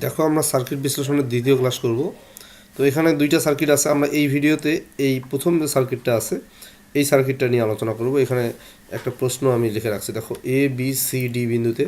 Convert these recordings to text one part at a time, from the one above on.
দেখো আমরা সার্কিট বিশ্লেষণের দ্বিতীয় ক্লাস করব। তো এখানে দুইটা সার্কিট আছে। আমরা এই ভিডিওতে এই প্রথম যে সার্কিটটা আছে এই সার্কিটটা নিয়ে আলোচনা করব। এখানে একটা প্রশ্ন আমি লিখে রাখছি, দেখো এ বি সি ডি বিন্দুতে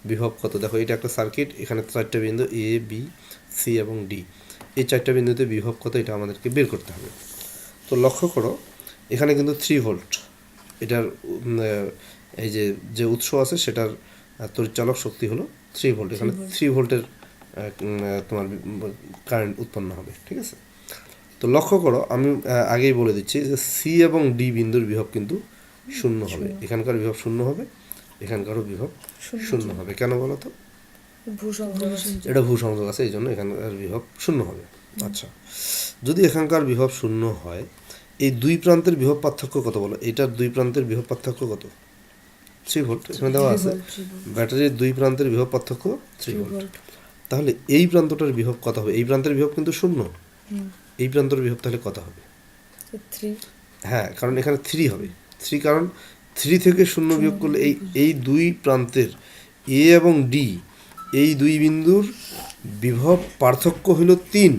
বিভব কত। দেখো এটা একটা সার্কিট, এখানে চারটা বিন্দু এ বি সি এবং ডি, এই চারটা বিন্দুতে বিভব কত এটা আমাদেরকে বের করতে হবে। তো লক্ষ্য করো এখানে কিন্তু 3 ভোল্ট এটার এই যে উৎস আছে সেটার তড়িৎচালক শক্তি হলো 3 ভোল্ট। এখানে 3 ভোল্টের তোমার কারেন্ট উৎপন্ন হবে, ঠিক আছে। তো লক্ষ্য করো আমি আগেই বলে দিচ্ছি যে সি এবং ডি বিন্দুর বিভব কিন্তু শূন্য হবে। এখানকার বিভব শূন্য হবে, এখানকারও বিভব শূন্য হবে। কেন বলো তো? এটা ভূসংযোগ আছে, এই জন্য এখানকার বিভব শূন্য হবে। আচ্ছা, যদি এখানকার বিভব শূন্য হয়, এই দুই প্রান্তের বিভব পার্থক্য কত বলো? এটার দুই প্রান্তের বিভব পার্থক্য কত? 3 ভোল্ট এখানে দেওয়া আছে। ব্যাটারির দুই প্রান্তের বিভব পার্থক্য 3 ভোল্ট। তাহলে এই প্রান্তটার বিভব কত হবে? এই প্রান্তের বিভব কিন্তু শূন্য, এই প্রান্তের বিভব তাহলে কত হবে? 3। হ্যাঁ, কারণ এখানে 3 হবে। 3 কারণ 3 থেকে শূন্য বিয়োগ করলে এই দুই প্রান্তের এ এবং ডি এই দুই বিন্দুর বিভব পার্থক্য হলো 3।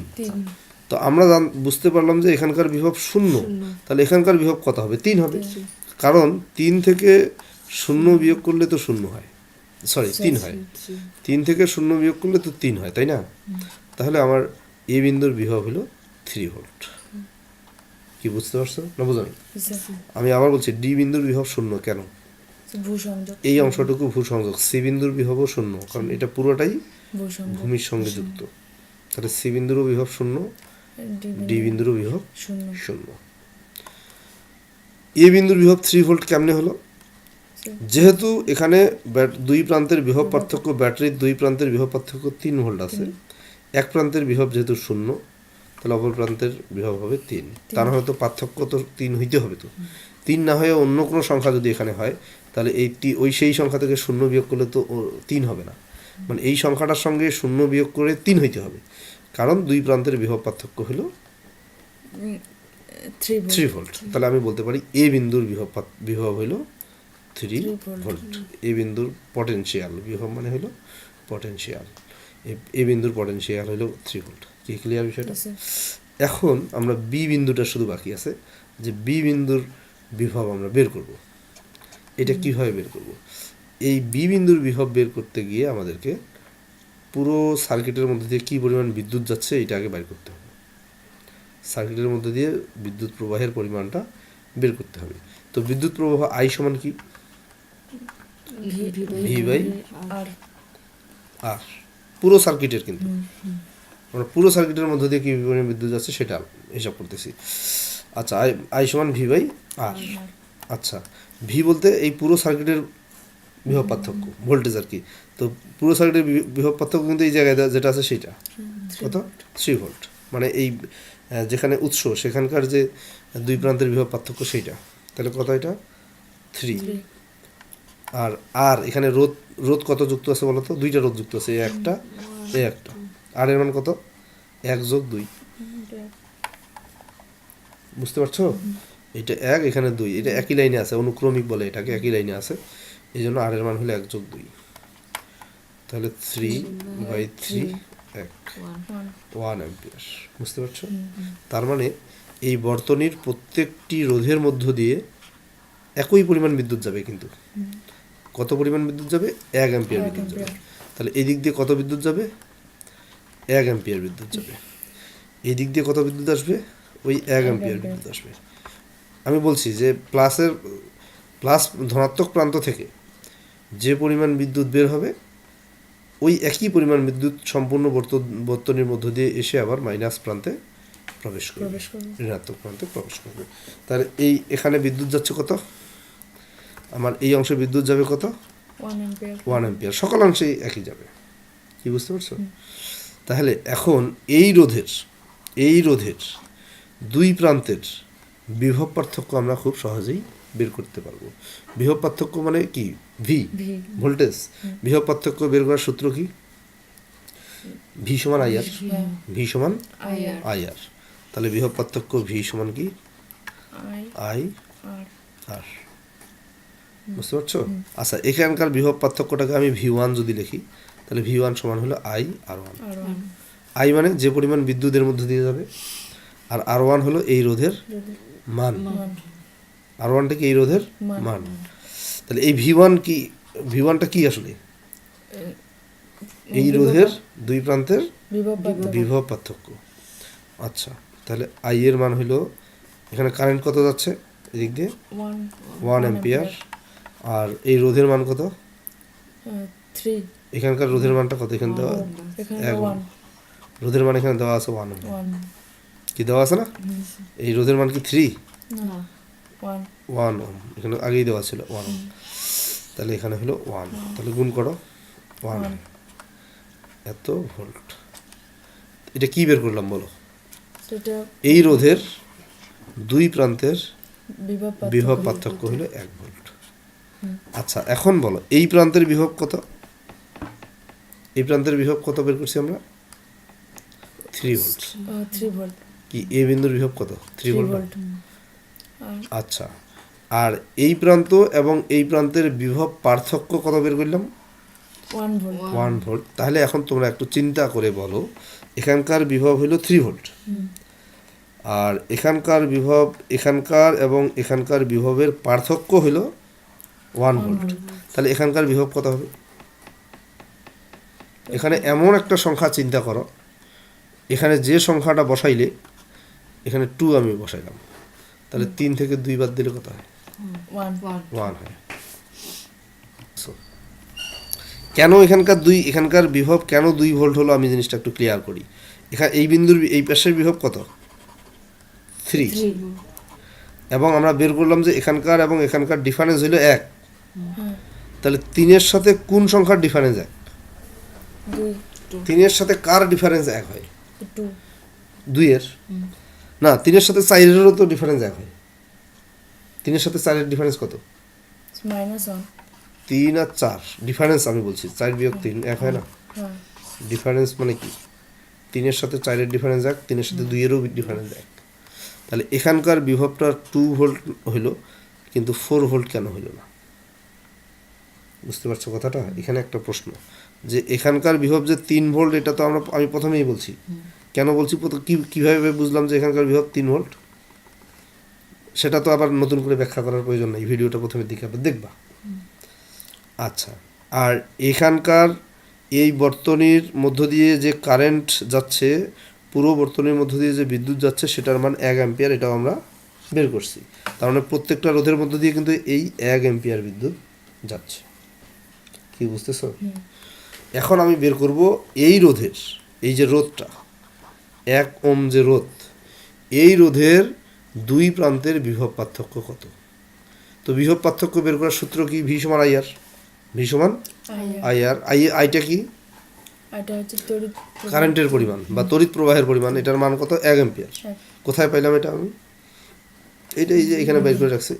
তো আমরা বুঝতে পারলাম যে এখানকার বিভব শূন্য, তাহলে এখানকার বিভব কত হবে? 3 হবে। কারণ 3 থেকে শূন্য বিয়োগ করলে তো শূন্য হয়, সরি 3 হয়। 3 থেকে শূন্য বিয়োগ করলে তো 3 হয়, তাই না? তাহলে আমার এ বিন্দুর বিভব হলো 3 ভোল্ট। কি বুঝতে পারছো না বোঝানি? আমি আবার বলছি, ডি বিন্দুর বিভব শূন্য। কেন? এই অংশটুকু ভূসংযোগ। সি বিন্দুর বিভবও শূন্য, কারণ এটা পুরোটাই ভূমির সঙ্গে যুক্ত। তাহলে সি বিন্দুরও বিভব শূন্য, ডি বিন্দুরও বিভব শূন্য। এ বিন্দুর বিভব 3 ভোল্ট কেমনে হলো? যেহেতু এখানে দুই প্রান্তের বিভব পার্থক্য, ব্যাটারির দুই প্রান্তের বিভব পার্থক্য 3 ভোল্ট আছে, এক প্রান্তের বিভব যেহেতু শূন্য, তাহলে অপর প্রান্তের বিভব হবে 3। তার হয়তো পার্থক্য তো 3 হইতে হবে। তো 3 না হয়ে অন্য কোনো সংখ্যা যদি এখানে হয়, তাহলে এই সেই সংখ্যা থেকে শূন্য বিয়োগ করলে তো 3 হবে না। মানে এই সংখ্যাটার সঙ্গে শূন্য বিয়োগ করে 3 হইতে হবে, কারণ দুই প্রান্তের বিভব পার্থক্য হলো 3 ভোল্ট। তাহলে আমি বলতে পারি এ বিন্দুর বিভব হলো 3 ভোল্ট। এ বিন্দুর পটেনশিয়াল বিভব মানে হলো পটেনশিয়াল, এ বিন্দুর পটেনশিয়াল হলো 3 ভোল্ট। কি ক্লিয়ার বিষয়টা? এখন আমরা বি বিন্দুটা শুধু বাকি আছে, যে বি বিন্দুর বিভব আমরা বের করব। এটা কিভাবে বের করব? এই বি বিন্দুর বিভব বের করতে গিয়ে আমাদেরকে পুরো সার্কিটের মধ্যে দিয়ে কী পরিমাণ বিদ্যুৎ যাচ্ছে এটা আগে বের করতে হবে। সার্কিটের মধ্যে দিয়ে বিদ্যুৎ প্রবাহের পরিমাণটা বের করতে হবে। তো বিদ্যুৎ প্রবাহ আই সমান কি? ভি বাই আর। পুরো সার্কিটের কিন্তু আমরা পুরো সার্কিটের মধ্যে দিয়ে কী পরিমাণ বিদ্যুৎ যাচ্ছে সেটা হিসাব করতেছি। আচ্ছা, আই সমান ভি বাই আর। আচ্ছা, ভি বলতে এই পুরো সার্কিটের বিভব পার্থক্য, ভোল্টেজ আর কি। তো পুরো সার্কিটের বিভব পার্থক্য কিন্তু এই জায়গায় যেটা আছে সেটা কত? 3 ভোল্ট। মানে এই যেখানে উৎস সেখানকার যে দুই প্রান্তের বিভব পার্থক্য সেইটা। তাহলে কত? এটা 3। আর আর এখানে রোধ কত যুক্ত আছে বলো তো? দুইটা রোধ যুক্ত আছে, এই একটা এই একটা। আর এর মান কত? 1 যোগ 2। বুঝতে পারছো? এটা 1, এখানে 2, এটা একই লাইনে আছে, অনুক্রমিক বলে এটাকে, একই লাইনে আছে, এই জন্য আর এর মান হলো 1 যোগ 2। তাহলে 3/3 1 অ্যাম্পিয়ার। বুঝতে পারছো? তার মানে এই বর্তনীর প্রত্যেকটি রোধের মধ্য দিয়ে একই পরিমাণ বিদ্যুৎ যাবে, কিন্তু কত পরিমাণ বিদ্যুৎ যাবে? 1 অ্যাম্পিয়ার বিদ্যুৎ যাবে। তাহলে এই দিক দিয়ে কত বিদ্যুৎ যাবে? 1 অ্যাম্পিয়ার বিদ্যুৎ যাবে। এই দিক দিয়ে কত বিদ্যুৎ আসবে? ওই 1 অ্যাম্পিয়ার বিদ্যুৎ আসবে। আমি বলছি যে প্লাস ধনাত্মক প্রান্ত থেকে যে পরিমাণ বিদ্যুৎ বের হবে, ওই একই পরিমাণ বিদ্যুৎ সম্পূর্ণ বর্তনীর মধ্য দিয়ে এসে আবার মাইনাস প্রান্তে প্রবেশ করবে, ঋণাত্মক প্রান্তে প্রবেশ করবে। তাহলে এখানে বিদ্যুৎ যাচ্ছে কত? আমার এই অংশে বিদ্যুৎ যাবে কত? 1 অ্যাম্পিয়ার। সকল অংশেই একই যাবে। কি বুঝতে পারছো? তাহলে এখন এই রোধের দুই প্রান্তের বিভব পার্থক্য আমরা খুব সহজেই বের করতে পারবো। বিভব পার্থক্য মানে কি? V, voltage. বিভব পার্থক্য বের করার সূত্র কি? ভি সমান আইআর। ভি সমান আইআর। তাহলে বিভব পার্থক্য ভি সমান কি? আই আর। বুঝতে পারছো? আচ্ছা, এখানকার বিভব পার্থক্যটাকে আমি V1 যদি লিখি, তাহলে V1 সমান হলো I R1। R1 I মানে যে পরিমাণ বিদ্যুতের মধ্যে দিয়ে যাবে, আর R1 হলো এই রোধের মান। R1টা কি এই রোধের মান। তাহলে এই V1 কি, V1টা কি আসলে এই রোধের দুই প্রান্তের বিভব পার্থক্য। আচ্ছা, তাহলে I এর মান হলো, এখানে কারেন্ট কত যাচ্ছে এদিক দিয়ে 1 অ্যাম্পিয়ার, আর এই রোধের মান কত 3, এখানকার রোধের মানটা কত, এখানে দেওয়া এখানে 1, রোধের মান এখানে দেওয়া আছে 1 কি দেওয়া আছে না, এই রোধের মান কি 3 না 1 ওহম, এখানে আগেই দেওয়া ছিল 1 ওহম, তাহলে এখানে হলো 1, তাহলে গুণ করো 1 এত ভোল্ট। এটা কি বের করলাম বলো, সেটা এই রোধের দুই প্রান্তের বিভব পার্থক্য পার্থক্য হলো 1 ভোল্ট। আচ্ছা, এখন বলো এই প্রান্তের বিভব কত, এই প্রান্তের বিভব কত বের করছি আমরা 3 ভোল্ট। 3 ভোল্ট কি এ বিন্দুর বিভব কত 3 ভোল্ট। আর আচ্ছা, আর এই প্রান্ত এবং এই প্রান্তের বিভব পার্থক্য কত বের করলাম 1 ভোল্ট 1 ভোল্ট। তাহলে এখন তোমরা একটু চিন্তা করে বলো, এখানকার বিভব হলো 3 ভোল্ট, আর এখানকার বিভব, এখানকার এবং এখানকার বিভবের পার্থক্য হলো 1 ভোল্ট। তাহলে এখানকার বিভব কত হবে, এখানে এমন একটা সংখ্যা চিন্তা করো, এখানে যে সংখ্যাটা বসাইলে, এখানে 2 আমি বসাইলাম, তাহলে 3 থেকে 2 বাদ দিলে কত হয় 1 হয়। So, কেন এখানকার এখানকার বিভব কেন 2 ভোল্ট হলো, আমি জিনিসটা একটু ক্লিয়ার করি। এখানে এই বিন্দুর এই পাশের বিভব কত 3, এবং আমরা বের করলাম যে এখানকার এবং এখানকার ডিফারেন্স হলো 1, তাহলে 3-এর সাথে কোন সংখ্যার ডিফারেন্স 1, 3-এর সাথে কার ডিফারেন্স 1 হয় 2-এর, না 3-এর সাথে 4-এরও তো ডিফারেন্স 1 হয়। 3-এর সাথে 4-এর ডিফারেন্স কত, -1 3 আর 4 ডিফারেন্স, আমি বলছি 4 বিয়োগ 3 1 হয় না, ডিফারেন্স মানে কি 3-এর সাথে 4-এর ডিফারেন্স 1, 3-এর সাথে 2-এরও ডিফারেন্স 1। তাহলে এখানকার বিভবটা 2 ভোল্ট হইল, কিন্তু 4 ভোল্ট কেন হইল না, বুঝতে পারছো কথাটা। এখানে একটা প্রশ্ন যে এখানকার বিভব যে 3 ভোল্ট, এটা তো আমি প্রথমেই বলছি, কেন বলছি কিভাবে বুঝলাম যে এখানকার বিভব 3 ভোল্ট, সেটা তো আবার নতুন করে ব্যাখ্যা করার প্রয়োজন নেই, ভিডিওটা প্রথমের দিকে আবার দেখবা। আচ্ছা, আর এখানকার এই বর্তনীর মধ্য দিয়ে যে কারেন্ট যাচ্ছে, পুরো বর্তনীর মধ্য দিয়ে যে বিদ্যুৎ যাচ্ছে, সেটার মান 1 অ্যাম্পিয়ার, এটাও আমরা বের করছি। তার মানে প্রত্যেকটা রোধের মধ্য দিয়ে কিন্তু এই 1 অ্যাম্পিয়ার বিদ্যুৎ যাচ্ছে। কি বুঝতেছো? এখন আমি বের করব এই রোধের, এই যে রোধটা 1 ওহম যে রোধ, এই রোধের দুই প্রান্তের বিভব পার্থক্য কত। তো বিভব পার্থক্য বের করার সূত্র কি, ভি সমান আইআর, ভি সমান আইআর। আইটা কি, এটা হচ্ছে তড়িৎ কারেন্টের পরিমাণ বা তড়িৎ প্রবাহের পরিমাণ, এটার মান কত 1 অ্যাম্পিয়ার। কোথায় পাইলাম এটা আমি, এইটা এই যে এখানে বের করে রাখছি।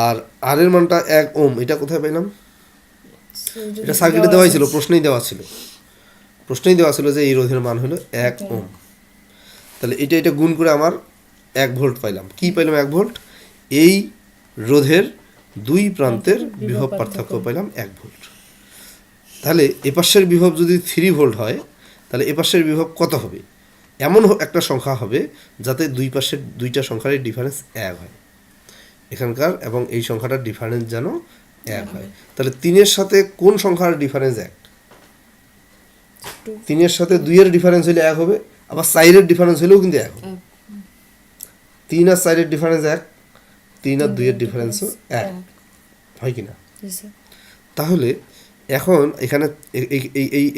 আর আর এর মানটা 1 ওহম, এটা কোথায় পাইলাম, এটা সার্কিটে দেওয়াই ছিল, প্রশ্নেই দেওয়া ছিল যে এই রোধের মান হলো 1 ওহম। তাহলে এটা গুণ করে আমার 1 ভোল্ট পাইলাম। কি পাইলাম 1 ভোল্ট, এই রোধের দুই প্রান্তের বিভব পার্থক্য পাইলাম 1 ভোল্ট। তাহলে এপাশের বিভব যদি 3 ভোল্ট হয়, তাহলে এপাশের বিভব কত হবে, এমন একটা সংখ্যা হবে যাতে দুই পাশের দুইটা সংখ্যার ডিফারেন্স 1 হয়, এখানকার এবং এই সংখ্যাটার ডিফারেন্স যেন 1 হয়। তাহলে 3-এর সাথে কোন সংখ্যার ডিফারেন্স 1, 3-এর সাথে 2-এর ডিফারেন্স হলে 1 হবে, আবার 4-এর ডিফারেন্স হলেও কিন্তু 1 হবে। 3 আর 4-এর ডিফারেন্স 1, 3 আর 2-এর ডিফারেন্সও 1 হয় কিনা। তাহলে এখন এখানে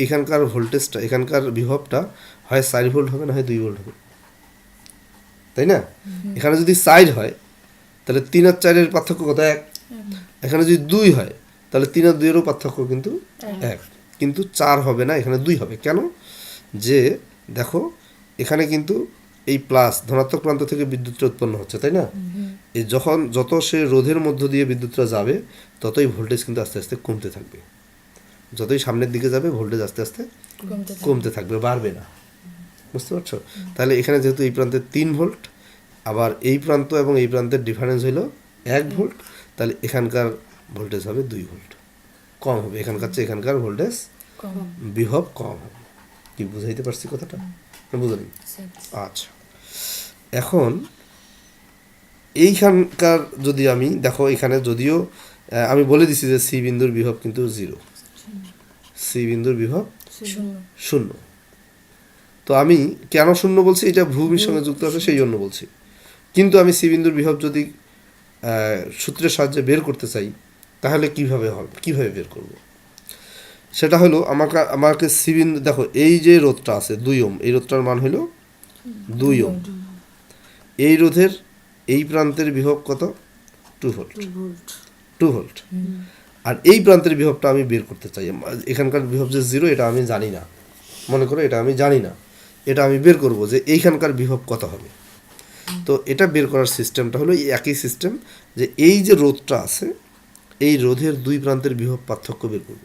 এখানকার ভোল্টেজটা, এখানকার বিভবটা হয় 4 ভোল্ট হবে, না হয় 2 ভোল্ট হবে, তাই না। এখানে যদি 4 হয় তাহলে 3 আর 4-এর পার্থক্য কত 1, এখানে যদি 2 হয় তাহলে 3 আর 2-এরও পার্থক্য কিন্তু 1, কিন্তু 4 হবে না, এখানে 2 হবে। কেন, যে দেখো এখানে কিন্তু এই প্লাস ধনাত্মক প্রান্ত থেকে বিদ্যুৎটা উৎপন্ন হচ্ছে, তাই না। এই যত সে রোধের মধ্য দিয়ে বিদ্যুৎটা যাবে, ততই ভোল্টেজ কিন্তু আস্তে আস্তে কমতে থাকবে, যতই সামনের দিকে যাবে ভোল্টেজ আস্তে আস্তে কমতে থাকবে, বাড়বে না। বুঝতে পারছো। তাহলে এখানে যেহেতু এই প্রান্তে 3 ভোল্ট, আবার এই প্রান্ত এবং এই প্রান্তের ডিফারেন্স হলো 1 ভোল্ট, তাহলে এখানকার ভোল্টেজ হবে 2 ভোল্ট। কম হবে, এখানকার চেয়ে এখানকার ভোল্টেজ কম বিভব কম হবে। কি বুঝাইতে পারছি কথাটা? না বুঝলেন? আচ্ছা, এখন এইখানকার যদি আমি দেখো, এখানে যদিও আমি বলে দিছি যে সি বিন্দুর বিভব কিন্তু 0, সি বিন্দুর বিভব শূন্য 0। তো আমি কেন 0 বলছি, এটা ভূমির সঙ্গে যুক্ত আছে সেই জন্য বলছি। কিন্তু আমি সি বিন্দুর বিভব যদি সূত্রের সাহায্যে বের করতে চাই, তাহলে কিভাবে হবে, কিভাবে বের করব? সেটা হলো আমাকে সি বিন্দু, দেখো এই যে রোধটা আছে 2 ওহম, এই রোধটার মান হলো 2 ওহম। এই রোধের এই প্রান্তের বিভব কত? 2 ভোল্ট, 2 ভোল্ট। আর এই প্রান্তের বিভবটা আমি বের করতে চাই। এখানকার বিভব যে 0 এটা আমি জানি না, মনে করো এটা আমি জানি না, এটা আমি বের করব যে এইখানকার বিভব কত হবে। তো এটা বের করার সিস্টেমটা হলো এই একই সিস্টেম, যে এই যে রোধটা আছে এই রোধের দুই প্রান্তের বিভব পার্থক্য বের করব।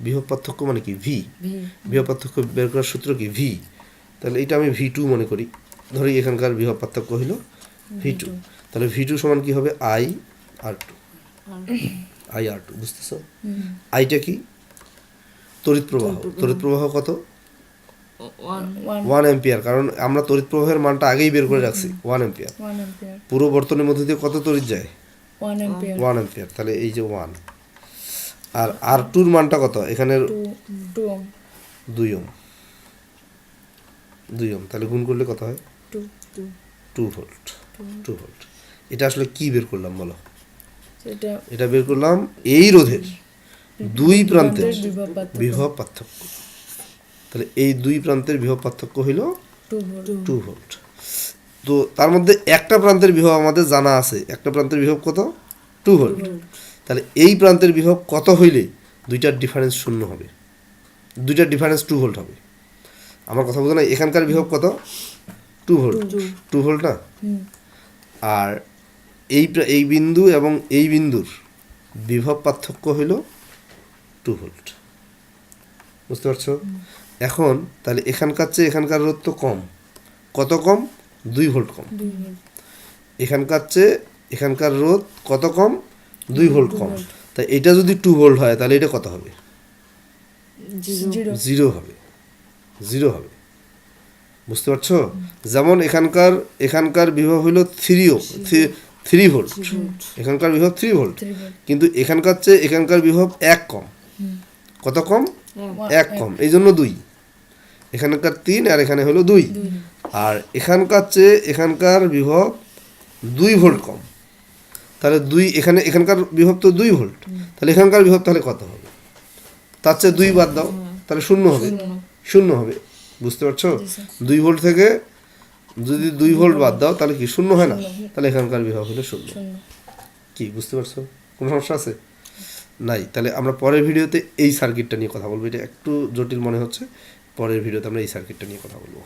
বিভব পার্থক্য মানে কি? ভি। বিভব পার্থক্য বের করার সূত্র কি? ভি। তাহলে এটা আমি V2 মনে করি, ধরি এখানকার বিভব পার্থক্য হলো V2। তাহলে V2 সমান কি হবে? I/R2। I/R2 বুঝতেছো? আইটা কি? তড়িৎ প্রবাহ। তড়িৎ প্রবাহ কত? 1 অ্যাম্পিয়ার। কারণ আমরা তড়িৎ প্রবাহের মানটা আগেই বের করে রাখছি 1 অ্যাম্পিয়ার। 1 অ্যাম্পিয়ার পুরো বর্তনীর মধ্যে দিয়ে কত তড়িৎ যায়? 1 অ্যাম্পিয়ার 1 অ্যাম্পিয়ার। তাহলে এই যে 1, আর R2 এর মানটা কত? এখানে 2 ওহম 2 ওহম, 2 ওহম। তাহলে গুণ করলে কত হয়? 2 ভোল্ট। 2 ভোল্ট। এটা আসলে কি বের করলাম বলো? সেটা এটা বের করলাম এই রোধের দুই প্রান্তের বিভব পার্থক্য। তাহলে এই দুই প্রান্তের বিভব পার্থক্য হইল 2 ভোল্ট। তো তার মধ্যে একটা প্রান্তের বিভব আমাদের জানা আছে, একটা প্রান্তের বিভব কত? 2 ভোল্ট। তাহলে এই প্রান্তের বিভব কত হইলে দুইটার ডিফারেন্স 0 হবে, দুইটার ডিফারেন্স 2 ভোল্ট হবে। আমার কথা বোঝো না? এখানকার বিভব কত? 2 ভোল্ট। 2 ভোল্ট না? আর এই বিন্দু এবং এই বিন্দুর বিভব পার্থক্য হইল 2 ভোল্ট। বুঝতে পারছো? এখন তাহলে এখানকার চেয়ে এখানকার রোধ তো কম, কত কম? 2 ভোল্ট কম। এখানকার চেয়ে এখানকার রোধ কত কম? 2 ভোল্ট কম। তাই এটা যদি 2 ভোল্ট হয় তাহলে এটা কত হবে? 0 হবে, 0 হবে। বুঝতে পারছো? যেমন এখানকার বিভব হলো 3 ভোল্ট, এখানকার বিভব 3 ভোল্ট, কিন্তু এখানকার চেয়ে এখানকার বিভব 1 কম। কত কম? 1 কম, এই জন্য 2। এখানকার 3 আর এখানে হলো 2। আর এখানকার চেয়ে এখানকার বিভব 2 ভোল্ট কম। তাহলে এখানকার বিভব তো 2 ভোল্ট, তাহলে এখানকার বিভব তাহলে কত হবে? তার চেয়ে 2 বাদ দাও, তাহলে 0 হবে, 0 হবে। বুঝতে পারছো? 2 ভোল্ট থেকে যদি 2 ভোল্ট বাদ দাও তাহলে কি 0 হয় না? তাহলে এখানকার বিভব হলো 0। কি বুঝতে পারছো? কোনো সমস্যা আছে? নাই। তাহলে আমরা পরের ভিডিওতে এই সার্কিটটা নিয়ে কথা বলবো। এটা একটু জটিল মনে হচ্ছে, পরের ভিডিওতে আমরা এই সার্কিটটা নিয়ে কথা বলবো।